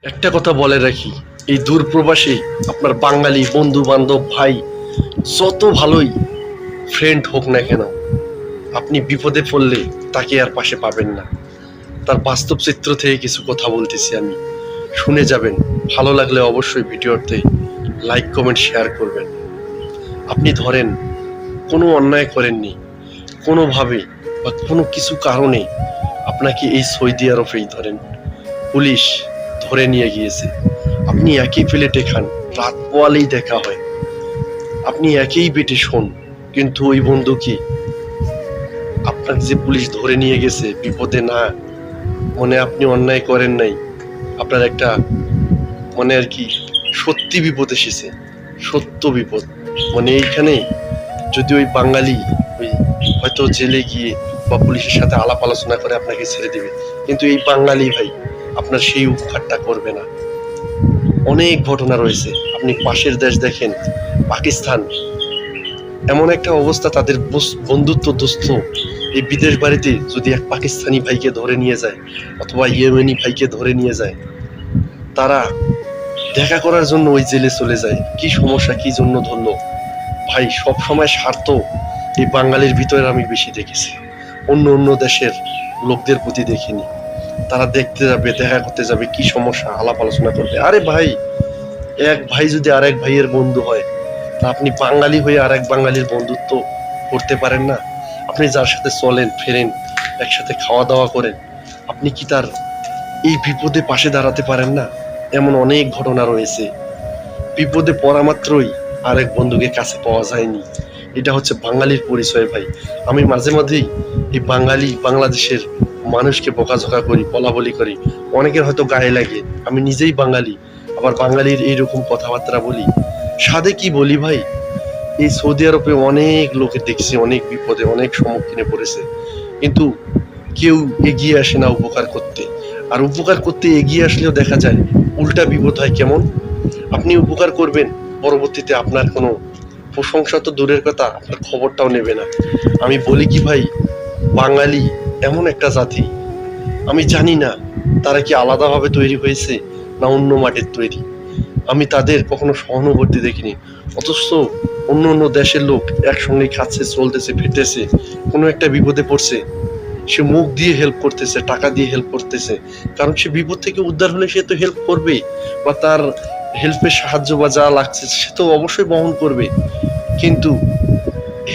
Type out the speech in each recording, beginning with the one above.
একটা কথা বলে রাখি, এই দূর প্রবাসে আপনার বাঙালি বন্ধু বান্ধব ভাই যত ভালোই ফ্রেন্ড হোক না কেন, আপনি বিপদে পড়লে তাকে আর পাশে পাবেন না। তার বাস্তব চিত্র থেকে কিছু কথা বলতেছি আমি, শুনে যাবেন। ভালো লাগলে অবশ্যই ভিডিওতে লাইক কমেন্ট শেয়ার করবেন। আপনি ধরেন কোনো অন্যায় করেননি, কোনোভাবে বা কোনো কিছু কারণে আপনাকে এই সৌদি আরবেই ধরেন পুলিশ ধরে নিয়ে গিয়েছে। আপনি একই প্লেটে খান, রাত পোয়ালেই দেখা হয়, আপনি একই বেটে শোন, কিন্তু ওই বন্ধু কি আপনাকে যে পুলিশ ধরে নিয়ে গেছে বিপদে না, মনে আপনি অন্যায় করেন নাই, আপনার একটা মনে আর কি সত্যি বিপদ এসেছে, সত্য বিপদ, মানে এইখানে যদি ওই বাঙালি ওই হয়তো জেলে গিয়ে বা পুলিশের সাথে আলাপ আলোচনা করে আপনাকে ছেড়ে দিবে, কিন্তু এই বাঙালি ভাই আপনার সেই উপকারটা করবে না। অনেক ঘটনা রয়েছে, আপনি পাশের দেশ দেখেন পাকিস্তান, এমন একটা অবস্থা তাদের বন্ধুত্ব দোস্ত এই বিদেশ বাড়িতে যদি এক পাকিস্তানি ভাইকে ধরে নিয়ে যায় অথবা ইয়েমেনি ভাইকে ধরে নিয়ে যায়, তারা দেখা করার জন্য ওই জেলে চলে যায়। কি সমস্যা, কি জন্য ধরলো ভাই? সব সময় স্বার্থ এই বাঙালির ভিতরে আমি বেশি দেখেছি, অন্য অন্য দেশের লোকদের প্রতি দেখিনি। তারা দেখতে যাবে, দেখা করতে যাবে, কি সমস্যা আলাপ আলোচনা করবে। আরে ভাই, এক ভাই যদি আরেক ভাইয়ের বন্ধু হয়, তা আপনি বাঙালি হয়ে আরেক বাঙালির বন্ধুত্ব করতে পারেন না? আপনি যার সাথে চলেন ফেরেন, একসাথে খাওয়া দাওয়া করেন, আপনি কি তার এই বিপদে পাশে দাঁড়াতে পারেন না? এমন অনেক ঘটনা রয়েছে, বিপদে পড়া মাত্রই আরেক বন্ধুকে কাছে পাওয়া যায়নি। এটা হচ্ছে বাঙালির পরিচয় ভাই। আমি মাঝে মাঝেই এই বাংলাদেশের মানুষকে বকাঝকা করি, বলাবলি করি, অনেকের হয়তো গায়ে লাগে, আমি নিজেই বাঙালি, আবার বাঙালির এইরকম কথাবার্তা বলি। সাধে কি বলি ভাই, এই সৌদি আরবে অনেক লোকে দেখছি অনেক বিপদে অনেক সম্মুখীনে পড়েছে, কিন্তু কেউ এগিয়ে আসে না উপকার করতে। আর উপকার করতে এগিয়ে আসলেও দেখা যায় উল্টা বিপদ হয়। কেমন? আপনি উপকার করবেন, পরবর্তীতে আপনার কোনো প্রশংসা তো দূরের কথা, আপনার খবরটাও নেবে না। আমি বলি কি ভাই, বাঙালি এমন একটা জাতি, আমি জানি না তারা কি আলাদাভাবে তৈরি হয়েছে না অন্য মাটির তৈরি, আমি তাদের কখনো সহানুভূতি দেখিনি। অথচ অন্য অন্য দেশের লোক একসঙ্গে খাচ্ছে, চলতেছে, ফিরতেছে, কোনো একটা বিপদে পড়ছে, সে মুখ দিয়ে হেল্প করতেছে, টাকা দিয়ে হেল্প করতেছে, কারণ সে বিপদ থেকে উদ্ধার হলে সে তো হেল্প করবে, বা তার হেল্পের সাহায্য বা যা লাগছে সে তো অবশ্যই বহন করবে। কিন্তু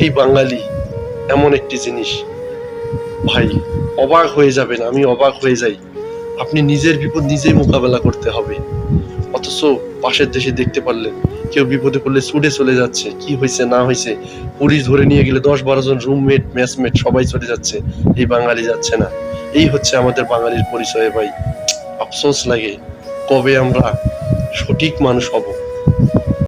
এই বাঙালি এমন একটি জিনিস ভাই, অবাক হয়ে যাবেন, আমি অবাক হয়ে যাই। আপনি নিজের বিপদ নিজেই মোকাবেলা করতে হবে, অথচ পাশের দেশে দেখতে পারলেন কেউ বিপদে পড়লে ছুটে চলে যাচ্ছে, কি হয়েছে না হয়েছে, পুলিশ ধরে নিয়ে গেলে 10-12 জন রুমমেট ম্যাচমেট সবাই চলে যাচ্ছে, এই বাঙালি যাচ্ছে না। এই হচ্ছে আমাদের বাঙালির পরিচয় ভাই। আফসোস লাগে, কবে আমরা সঠিক মানুষ হব?